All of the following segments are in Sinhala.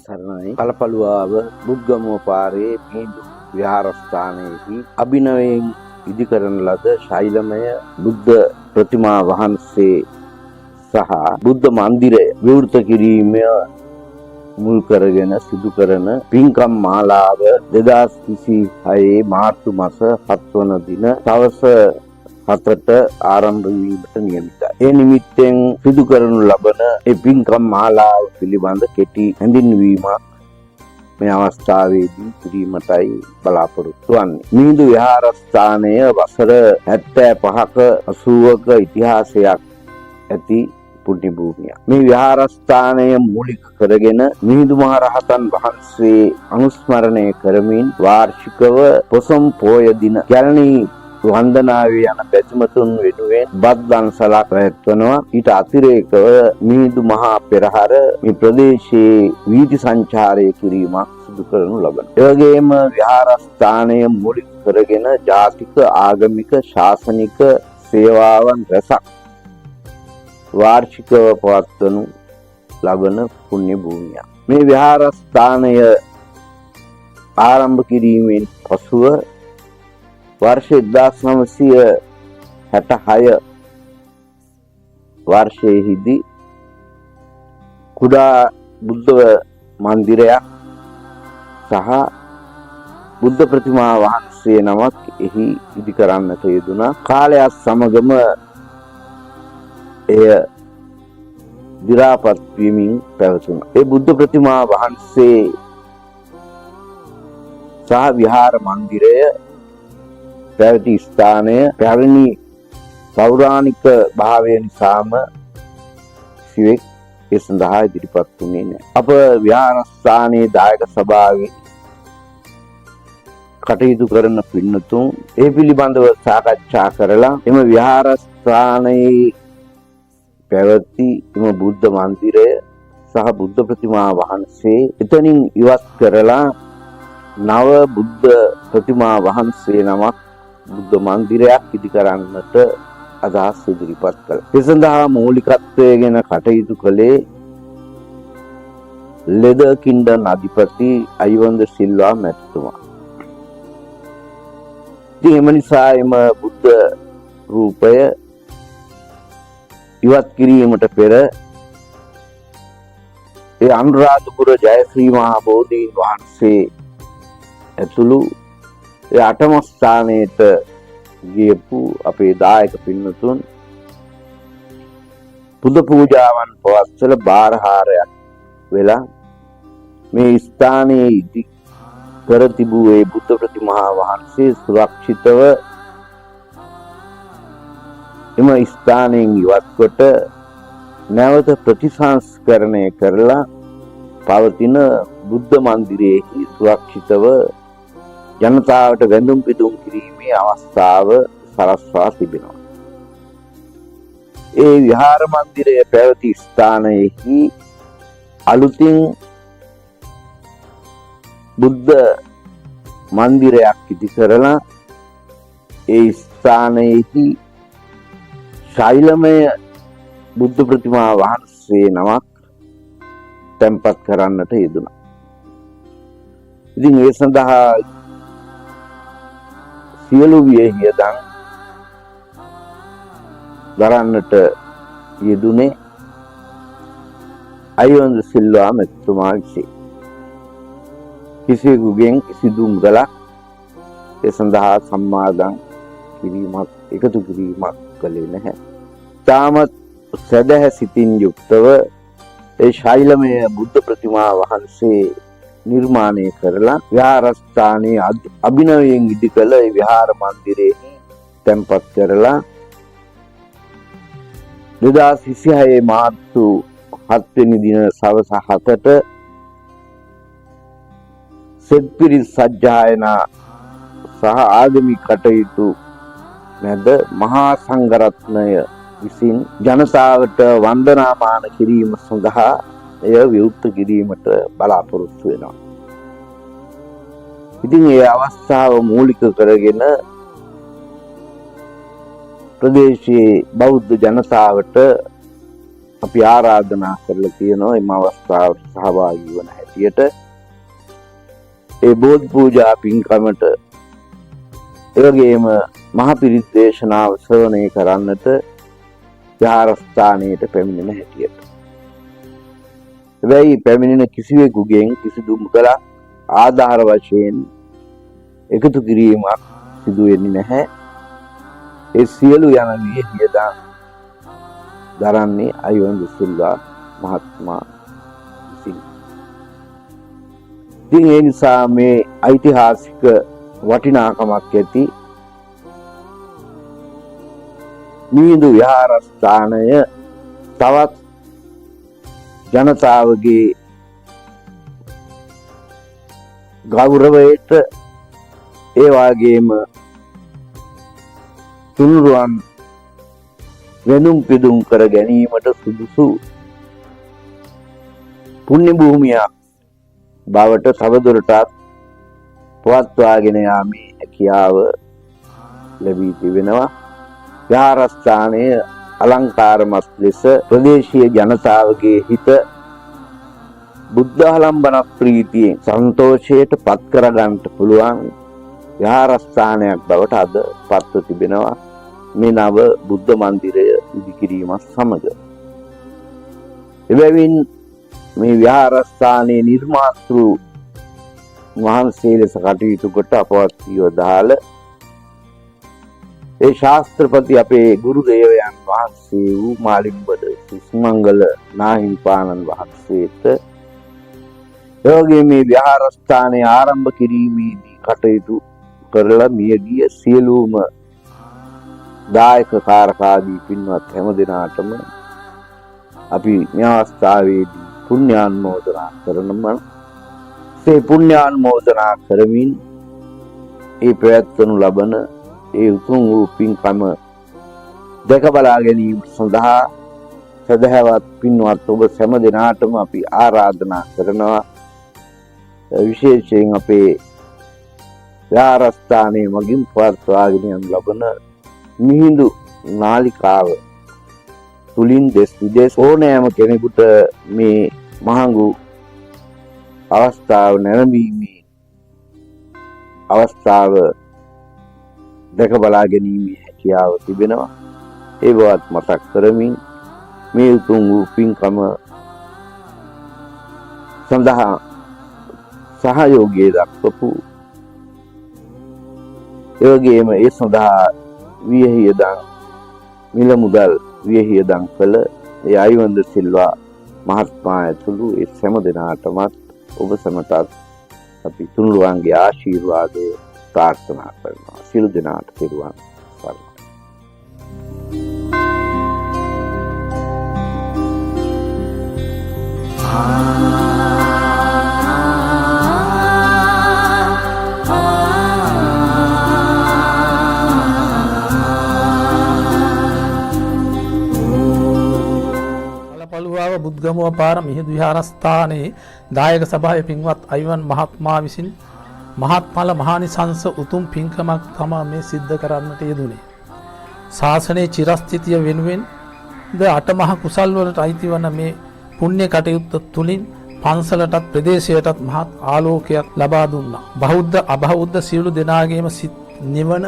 සරණයි. කලපලුවාව බුද්ධගම පාරේ මිහිඳු විහාරස්ථානයේදී අභිනවයෙන් ඉදි කරන ලද ශෛලමය බුද්ධ ප්‍රතිමා වහන්සේ සහ බුද්ධ මන්දිරය විවෘත කිරීම මුල් කරගෙන සිදු කරන පින්කම් මාලාව 2026 මාර්තු මාස 7 වන දින සවස 7ට ආරම්භ වීමට නියමිතයි. ඒ නිමිත්තෙන් සිදු කරනු ලබන ඒ පින්කම් මාලාව පිළිබඳ කෙටි හැඳින්වීමක් මේ අවස්ථාවේදී කිරීමටයි බලාපොරොත්තු වෙන්නේ. මිහිඳු විහාරස්ථානය වසර 75ක 80ක ඉතිහාසයක් ඇති පුණ්‍ය භූමියක්. මේ විහාරස්ථානය මූලික කරගෙන මිහිඳු මහ රහතන් වහන්සේ අනුස්මරණය කරමින් වාර්ෂිකව පොසොන් පෝය දින කැලණි වන්දනාවේ යන බැතිමතුන් වෙනුවෙන් බත් දන්සලක් පැවැත්වනවා. ඊට අතිරේකව මිහිඳු මහා පෙරහර මේ ප්‍රදේශයේ වීථි සංචාරය කිරීමක් සිදු කරනු ලබනවා. ඒ වගේම විහාරස්ථානය මූලික කරගෙන ජාතික ආගමික ශාසනික සේවාවන් රැසක් වාර්ෂිකව පවත්වනු ලබන පුණ්‍ය භූමියක්. මේ විහාරස්ථානය ආරම්භ කිරීමෙන් පසුව वर्ष 1966 वर्षයේදී කුඩා බුද්ධ මන්දිරයක් සහ බුද්ධ ප්‍රතිමා වහන්සේ නමක් එහි ඉදි කරන්නට යෙදුණා. කාලයත් සමගම එය දි รา පත් වීමින් පැවතුණා. ඒ බුද්ධ ප්‍රතිමා වහන්සේ සහ විහාර මන්දිරය පැවති ස්ථානය පැරණි පෞරාණික භාවය නිසාම සිවෙක් ඒ සඳහා ඉදිරිපත් වුණේ නැහැ. අප විහාරස්ථානයේ දායක සභාවේ කටයුතු කරන පින්නතුන් ඒ පිළිබඳව සාකච්ඡා කරලා එම විහාරස්ථානයේ පැවති එම බුද්ධ මන්දිරය සහ බුද්ධ ප්‍රතිමා වහන්සේ එතනින් ඉවත් කරලා නව බුද්ධ ප්‍රතිමා වහන්සේ නමක් බුද්ධ මන්දිරයක් ඉදි කරන්නට අදහස් ඉදිරිපත් කළා. ඒ සඳහා මූලිකත්වයෙන් කටයුතු කළේ ලෙද කින්ඩන් අධිපති අයිවන්ද සිල්වා මැතිතුමා. ඉතින් එම නිසා එම බුද්ධ රූපය ඉවත් කිරීමට පෙර ඒ අනුරාධපුර ජයශ්‍රී මහා බෝධීන් වහන්සේ ඇතුළු ඒ 8ම ස්ථානයට ගියපු අපේ දායක පින්නතුන් පුද පූජාවන් පවත්වලා බාරහාරයක් වෙලා මේ ස්ථානයේ ඉදි කර තිබූ ඒ බුද්ධ ප්‍රතිමා වහන්සේ සුරක්ෂිතව එම ස්ථානයෙන් ඉවත් කොට නැවත ප්‍රතිසංස්කරණය කරලා පවතින බුද්ධ මන්දිරයේ සුරක්ෂිතව ජනතාවට වැඳුම් පිදුම් කිරීමේ අවස්ථාව සලස්වා තිබෙනවා. ඒ විහාර මන්දිරය පැවති ස්ථානයෙහි අලුතින් බුද්ධ මන්දිරයක් ඉදි කරලා ඒ ස්ථානයෙහි ශෛලමය බුද්ධ ප්‍රතිමා වහන්සේ නමක් තැන්පත් කරන්නට යෙදුණා. ඉතින් ඒ සඳහා සියලු වියහියදන් දරන්නට යෙදුනේ අයිවන්ද සිල්වා මැතිතුමා විසින්. කිසිවෙකුගෙන් කිසිදු මුදලක් ඒ සඳහා සම්මාදන් කිරීමක් එකතු කිරීමක් කළේ නැහැ. තාමත් සදහැ සිතින් යුක්තව ඒ ශෛලමය බුද්ධ ප්‍රතිමා වහන්සේ නිර්මාණය කරලා විහාරස්ථානයේ අභිනවයෙන් ඉදි කළ විහාර මන්දිරයේ තැන්පත් කරලා 2026 මාර්තු 7 වෙනි දින සවස 7ට සෙත් පිරිත් සජ්ජායනා සහ ආගමික කටයුතු මැද මහා සංඝරත්නය විසින් ජනතාවට වන්දනාමාන කිරීම සඳහා එය විවෘත කිරීමට බලාපොරොත්තු වෙනවා. ඉතින් මේ අවස්ථාව මූලික කරගෙන ප්‍රදේශයේ බෞද්ධ ජනතාවට අපි ආරාධනා කරලා තියෙනවා එම අවස්ථාවට සහභාගී වන හැටියට ඒ බෝධි පූජා පින්කමට එවැගේම මහ පිරිත් දේශනාව ශ්‍රවණය කරන්නට විහාරස්ථානයට පැමිණෙන හැටියට. හැබැයි පැමිණෙන කිසිවෙකුගෙන් කිසිදු මුදලක් ආධාර වශයෙන් එකතු කිරීමක් සිදු වෙන්නේ නැහැ. ඒ සියලු යන වියහියදා දරන්නේ අයිවන් දුසිල්වා මහත්මයා විසින්. ඉතින් ඒ නිසා මේ ඓතිහාසික වටිනාකමක් ඇති මිහිඳු විහාරස්ථානය තවත් ජනතාවගේ ගෞරවයට ඒ වගේම තුනුරුවන් වෙනුම් පිදුම් කර ගැනීමට සුදුසු පුණ්‍ය භූමියක් බවට තවදුරටත් පවත්වාගෙන යාමේ හැකියාව ලැබී තිබෙනවා. විහාරස්ථානය අලංකාරමත් ලෙස ප්‍රදේශීය ජනතාවගේ හිත බුද්ධාලම්බන ප්‍රීතියෙන් සන්තෝෂයට පත් කරගන්නට පුළුවන් විහාරස්ථානයක් බවට අද පත්ව තිබෙනවා මේ නව බුද්ධ මන්දිරය ඉදිකිරීමත් සමග. එබැවින් මේ විහාරස්ථානයේ නිර්මාතෘ වහන්සේ ලෙස කටයුතු කොට අපවත් වදාළ ඒ ශාස්ත්‍රපති අපේ ගුරු දේවයන් වහන්සේ වූ මාලිම්බඩ සුමංගල නාහිමිපාණන් වහන්සේට එවැගේ මේ විහාරස්ථානය ආරම්භ කිරීමේදී කටයුතු කරලා මියගිය සියලුම දායක කාරකාදී පින්වත් හැම දිනාටම අපි මේ අවස්ථාවේදී පුණ්‍යානුමෝදනා කරනවා. ඒ පුණ්‍යානුමෝදනා කරමින් ඒ ප්‍රයත්නු ලබන ඒ උතුම් වූ පින්කම දැක බලා ගැනීම සඳහා සදහවත් පින්වත් ඔබ හැම දිනාටම අපි ආරාධනා කරනවා. විශේෂයෙන් අපේ විහාරස්ථානයේ මගින් පවත්වාගෙන යන ලබන මිහිඳු නාලිකාව තුලින් දෙස් විදේශ ඕනෑම කෙනෙකුට මේ මහඟු අවස්ථාව නැරඹීමේ අවස්ථාව දැක බලා ගැනීමේ හැකියාව තිබෙනවා. ඒ බවත් මතක් කරමින් මේ උතුම් වූ පින්කම සඳහා සහයෝගය දක්වපු එවැගේම ඒ සඳහා වියහියදන් මිල මුදල් වියහියදන් කළ ඒ අයිවන්ද සිල්වා මහත්මයා ඇතුළු ඒ හැම දෙනාටමත් ඔබ සැමටත් අපි තුනුරුවන්ගේ ආශිර්වාදය ප්‍රාර්ථනා කරනවා. සියලු දෙනාට පිරුවන් සරණයි. බුද්ධගමුව පාර මිහිඳු විහාරස්ථානයේ දායක සභාවේ පින්වත් අයිවන් මහත්මයා විසින් මහත්ඵල මහානිසංස උතුම් පින්කමක් තමයි මේ සිද්ධ කරන්නට යෙදුනේ. ශාසනයේ චිරස්ථිතිය වෙනුවෙන් ද අටමහ කුසල් වලට අයිති වන මේ පුණ්‍ය කටයුත්ත තුලින් පන්සලටත් ප්‍රදේශයටත් මහත් ආලෝකයක් ලබා දුන්නා. බෞද්ධ අබෞද්ධ සියලු දෙනාගේම සිත් නිවන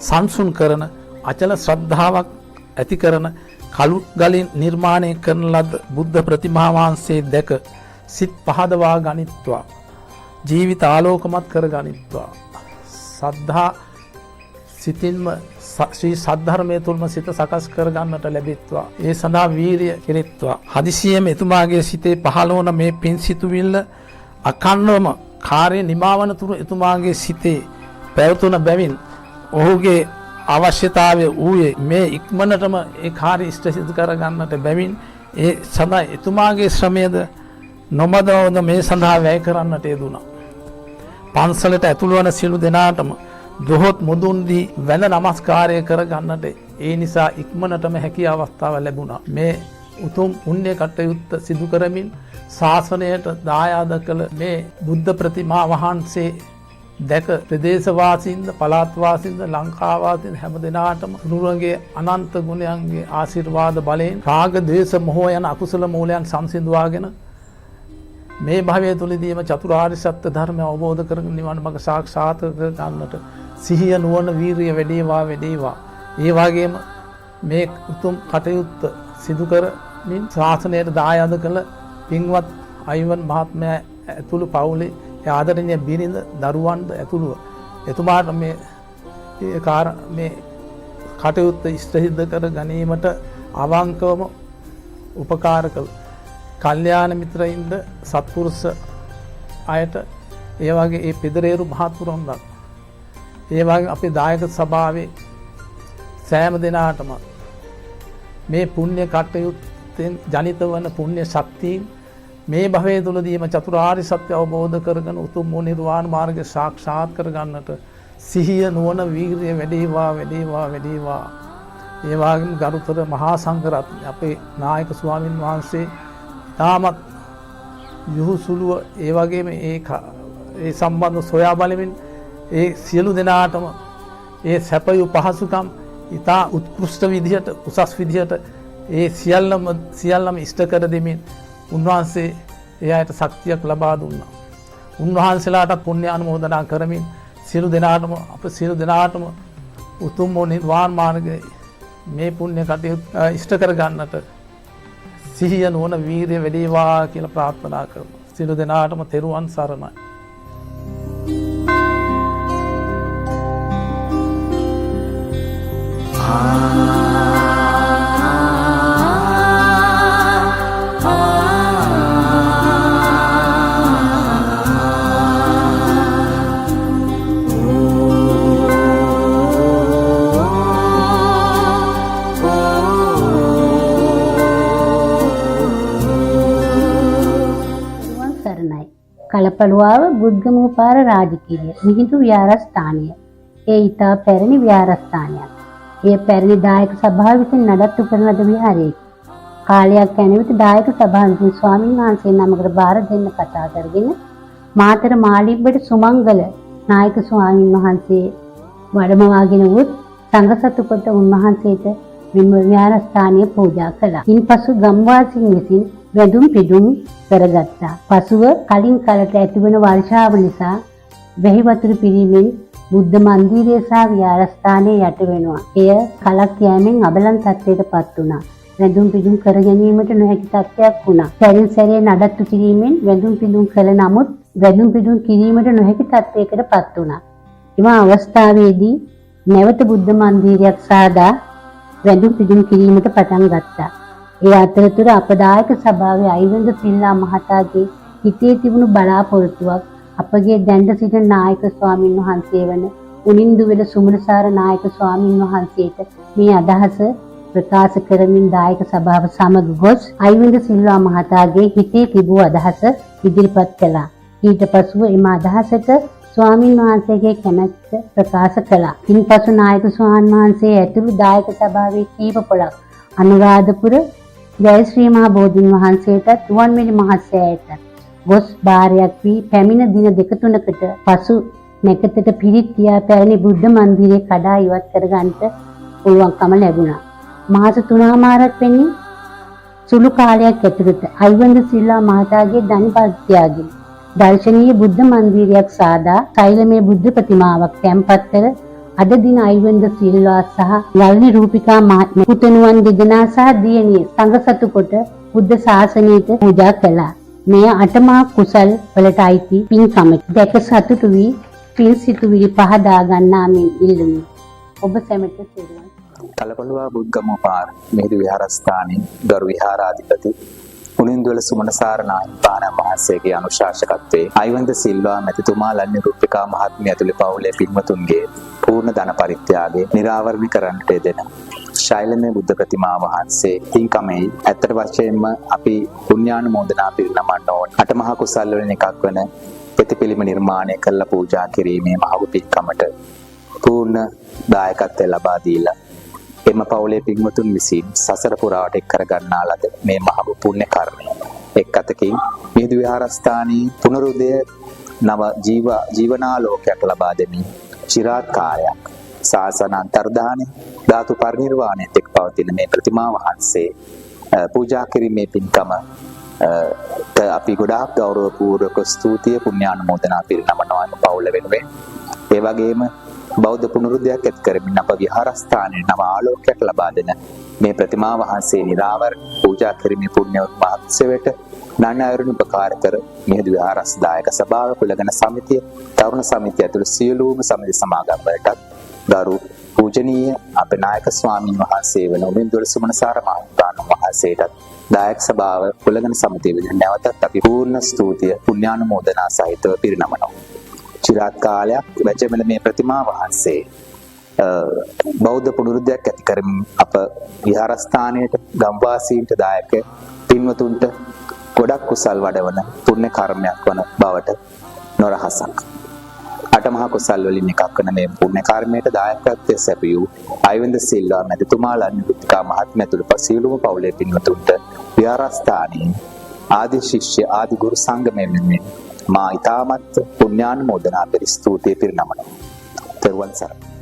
සංසුන් කරන අචල ශ්‍රද්ධාවක් ඇති කරන කළු ගලින් නිර්මාණය කරන ලද බුද්ධ ප්‍රතිමා වහන්සේ දැක සිත් පහදවා ගනිත්වා. ජීවිත ආලෝකමත් කර ගනිත්වා. සද්ධා සිතින්ම ශ්‍රී සද්ධර්මයේ තුල්ම සිත සකස් කර ගන්නට ලැබෙත්වා. ඒ සඳහා වීරිය කෙරෙත්වා. හදිසියෙම එතුමාගේ සිතේ පහළ වන මේ පින් සිතුවිල්ල අකන්නවම කාර්ය නිමාවන තුරු එතුමාගේ සිතේ පැවතුන බැවින් ඔහුගේ අවශ්‍යතාවය වූයේ මේ ඉක්මනටම ඒ කාර්ය ඉෂ්ට සිදු කර ගන්නට බැවින් ඒ සඳහා එතුමාගේ ශ්‍රමයද නොමදවද මේ සඳහා වැය කරන්නට යෙදුණා. පන්සලට ඇතුළු වන සියලු දෙනාටම දොහොත් මුදුන් දී වැඳ නමස්කාරය කර ගන්නට ඒ නිසා ඉක්මනටම හැකි අවස්ථාව ලැබුණා. මේ උතුම් පුණ්‍ය කටයුත්ත සිදු කරමින් ශාසනයට දායාද කළ මේ බුද්ධ ප්‍රතිමා වහන්සේ දැක ප්‍රදේශවාසීන්ද පළාත්වාසීන්ද ලංකාවාසීන්ද හැම දෙනාටම තුනුරුවන්ගේ අනන්ත ගුණයන්ගේ ආශිර්වාද බලයෙන් රාග ද්වේෂ මොහ යන අකුසල මූලයන් සංසිඳවාගෙන මේ භවය තුලදීම චතුරාර්ය සත්‍ය ධර්මය අවබෝධ කරගෙන නිවන් මඟ සාක්ෂාත් කර ගන්නට සිහිය නුවණ වීරිය වැඩේවා. ඒ වගේම මේ උතුම් කටයුත්ත සිදු කරමින් ශාසනයට දායාද කළ පින්වත් අයිවන් මහත්මයා ඇතුළු පවුලේ ආදරණීය බිරිඳ දරුවන්ද ඇතුළුව එතුමාට මේ කටයුත්ත ඉෂ්ට සිද්ධ කර ගැනීමට අවංකවම උපකාර කළ කල්යාණ මිත්‍රයින්ද සත්පුරුෂ අයට ඒ වගේ ඒ පෙදරේරු මහත්තුරුන්ද ඒ වගේ අපේ දායක සභාවේ සෑම දෙනාටම මේ පුණ්‍ය කටයුත්තෙන් ජනිත වන පුණ්‍ය ශක්තියින් මේ භවයේ තුලදීම චතුරාර්ය සත්‍ය අවබෝධ කරගෙන උතුම් වූ නිර්වාණ මාර්ගය සාක්ෂාත් කර ගන්නට සිහිය නුවණ වීරිය වැඩේවා. ඒ වගේම ගරුතර මහා සංඝරත්නය අපේ නායක ස්වාමින් වහන්සේ තාමත් යහුසුලුව ඒ වගේම ඒ සම්බන්ධ සොයා බලමින් ඒ සියලු දෙනාටම ඒ සැපයු පහසුකම් ඉතා උත්කෘෂ්ඨ විදිහට උසස් විදිහට ඒ සියල්ලම ඉෂ්ට කර දෙමින් උන්වහන්සේ ඒ අයට ශක්තියක් ලබා දුන්නා. උන්වහන්සේලාට පුණ්‍ය අනුමෝදනා කරමින් සියලු දෙනාටම උතුම් වූ නිර්වාණ මාර්ගයේ මේ පුණ්‍ය කටයුතු ඉෂ්ට කර ගන්නට සිහිය නුවණ වීරිය වැඩේවා කියලා ප්‍රාර්ථනා කරනවා. සියලු දෙනාටම තෙරුවන් සරණයි. කලපලුවාව බුද්ධමෝපාර රාජකීය මිහිඳු විහාරස්ථානය. ඒ ඊතා පැරණි විහාරස්ථානයක්. ඒ පැරණි දායක සභාව විසින් නඩත්තු කරන ලද විහාරයකි. කාලයක් යන විට දායක සභාව විසින් ස්වාමීන් වහන්සේ නමකට බාර දෙන්න කතා කරගෙන මාතර මාලිබ්බට සුමංගල නායක ස්වාමීන් වහන්සේ වඩමවාගෙන වුත් සංඝසතු කොට උන්වහන්සේට විහාරස්ථානය පූජා කළා. ඉන්පසු ගම්වාසීන් විසින් වැදුම් පිදුම් කරගත්තා. පසුව කලින් කලට ඇතිවන වර්ෂාව නිසා වැහි වතුර පිරීමෙන් බුද්ධ මන්දිරය සහ විහාරස්ථානයේ යට වෙනවා. එය කලක් යෑමෙන් අබලන් තත්ත්වයට පත් වුණා. වැදුම් පිදුම් කර ගැනීමට නොහැකි තත්ත්වයක් වුණා. සැරින් සැරේ නඩත්තු කිරීමෙන් වැදුම් පිදුම් කළ නමුත් වැදුම් පිදුම් කිරීමට නොහැකි තත්ත්වයකට පත් වුණා. එම අවස්ථාවේදී නැවත බුද්ධ මන්දිරයක් සාදා වැදුම් පිදුම් කිරීමට පටන් ගත්තා. ඒ අතරතුර අපදායක සභාවේ අයිවන්ද සිල්ලා මහතාගේ හිතේ තිබුණු බලාපොරොත්තුවක් අපගේ දැඬ සිටින නායක ස්වාමින් වහන්සේ වන උනින්දුවෙල සුමනසාර නායක ස්වාමින් වහන්සේට මේ අදහස ප්‍රකාශ කරමින් දායක සභාව සමග ගොස් අයිවන්ද සිල්ලා මහතාගේ හිතේ තිබූ අදහස ඉදිරිපත් කළා. ඊට පසුව එම අදහසට ස්වාමින් වහන්සේගේ කැමැත්ත ප්‍රකාශ කළා. ඉන්පසු නායක ස්වාමීන් වහන්සේ ඇතුළු දායක සභාවේ කීප පොළක් අනුරාධපුර ජයශ්‍රී මහ බෝධීන් වහන්සේට රුවන්වැලි මහසෑයට ගොස් බාරයක් වී පැමිණ දින 2-3කට පසු නැකතට පිරිත් කියා පැරණි බුද්ධ මන්දිරය කඩා ඉවත් කරගන්නට පුළුවන්කම ලැබුණා. මාස 3මාරක් වෙන්නේ සුළු කාලයක් ඇතුළත අයිවන්ද සිල්වා මහතාගේ ධනිපත්‍යාගේ දර්ශනීය බුද්ධ මන්දිරයක් සාදා ශෛලමය බුද්ධ ප්‍රතිමාවක් තැන්පත් කර අද දින අයිවන්ද සිල්වා සහ යල්නි රූපිකා මහත්මිය පුතණුවන් දෙදෙනා සහ දියණිය සංඝසතු කොට බුද්ධ ශාසනයට පූජා කළා. මෙය අටමා කුසල් වලට අයිති පින්කමක්. දැක සතුටු වී පින් සිතුවිලි පහදා ගන්නා මෙන් ඉල්ලමි. ඔබ සැමට සිරුවන්. කලපලුවා බුද්ධමෝපාර මිහිඳු විහාරස්ථානයේ ගරු විහාරාධිපති උනින්දුවල සුමනසාර නායකපාණ මහසේගේ අනුශාසකත්වයේ අයිවන්ද සිල්වා මැතිතුමා ලන්නේ රූපිකා මහත්මිය ඇතුළු පවුලේ පින්වතුන්ගේ පූර්ණ ධන පරිත්‍යාගය නිරාවරණය කරන්නට යෙදෙන ශෛලමය බුද්ධ ප්‍රතිමා වහන්සේ පින්කමේ ඇත්තට වශයෙන්ම අපි පුණ්‍යානුමෝදනා පිරිනමන්න ඕන අටමහා කුසල් වලින් එකක් වන ප්‍රතිපිලිම නිර්මාණය කළ පූජා කිරීමේ මහඟු පින්කමට පූර්ණ දායකත්වය ලබා දීලා එම පවුලේ පින්වතුන් විසින් සසර පුරාවට එක් කරගන්නා ලද මේ මහඟු පුණ්‍ය කර්මය එක් අතකින් මිහිඳු විහාරස්ථානයේ පුනරුදය නව ජීවනාලෝකයක් ලබා දෙමින් චිරාත් කාලයක් ශාසන අන්තර්දානය ධාතු පරිනිර්වාණය තෙක් පවතින මේ ප්‍රතිමා වහන්සේ පූජා කිරීමේ පින්කම අපි ගොඩාක් ගෞරවපූර්වක ස්තුතිය පුණ්‍යානුමෝදනා පිරිනමනවා එම පවුල වෙනුවෙන්. ඒ වගේම බෞද්ධ පුනරුද්දයක් ඇති කරමින් අප විහාරස්ථානයේ නව ආලෝකයක් ලබා දෙන මේ ප්‍රතිමා වහන්සේ නිරාවරණ පූජා කිරීමේ පුණ්‍ය මහත්සවයට නානායරුන් උපකාර කර මිහිඳු විහාරස්ථායක සභාව කුලගණ සමිතිය තරුණ සමිතිය ඇතුළු සියලුම සමිති සමාගම් වලටත් ගරු පූජනීය අපේ නායක ස්වාමීන් වහන්සේ වන උමින්දුවල සුමනසාර මහත්මයාණන් වහන්සේටත් දායක සභාව කුලගණ සමිතිය වෙනුවෙන් නැවතත් අපි පූර්ණ ස්තුතිය පුණ්‍යානුමෝදනා සහිතව පිරිනමනවා. චිරාත් කාලයක් වැජඹෙන මේ ප්‍රතිමා වහන්සේ බෞද්ධ පුනරුද්දයක් ඇති කරමින් අප විහාරස්ථානයට ගම්වාසීන්ට දායක පින්වතුන්ට ගොඩක් කුසල් වඩවන පුණ්‍ය කර්මයක් වන බවට නොරහසක්. අටමහා කුසල් වලින් එකක් වන මේ පුණ්‍ය කර්මයට දායකත්වයේ සැපයූ අයවැන්ද සිල්වා මැතිතුමාලන් විත්කා මහත්මයාතුළු සියලුම පවුලේ පින්වතුන්ට විහාරස්ථානයේ ආදි ශිෂ්‍ය ආදි ගුරු සංගමයෙන් මා ඊ타මත් පුණ්‍යානුමෝදනා පෙරි ස්තුතිය පිරිනමනවා. තෙරුවන් සරණයි.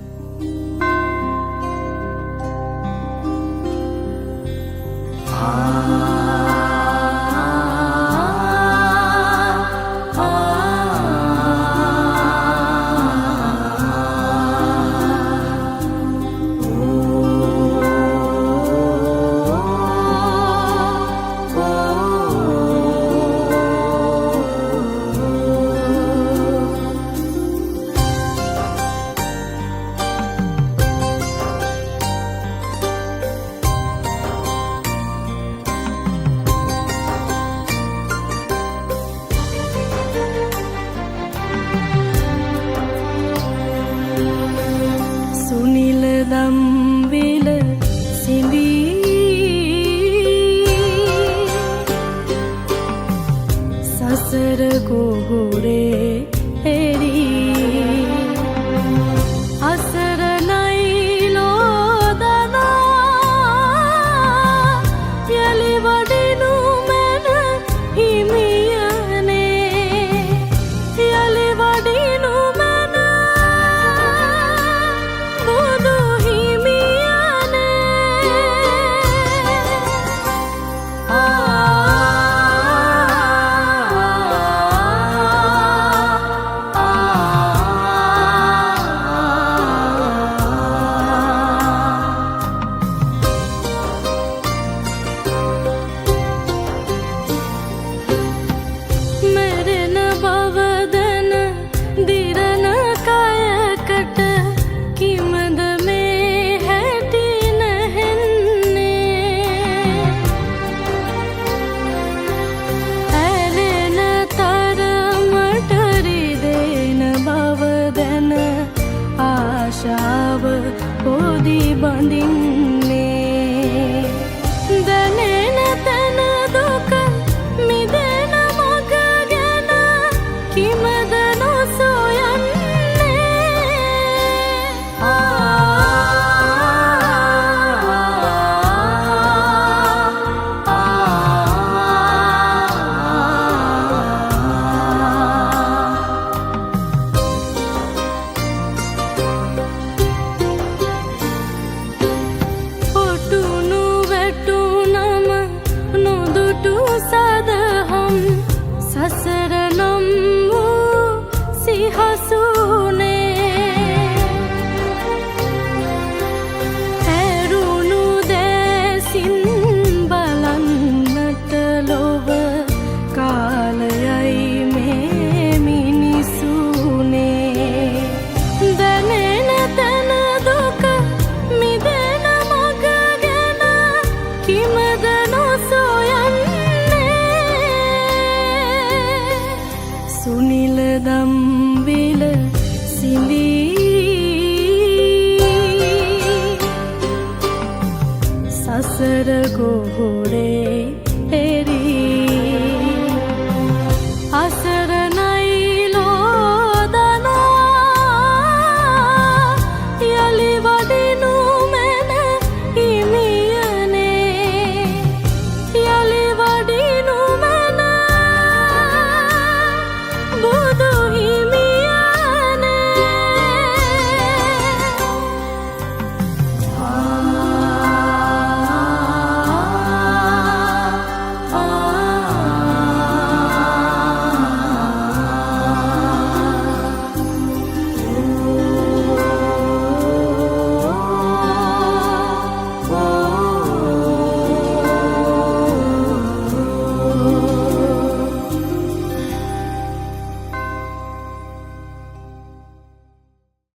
සසර ගොහොරේ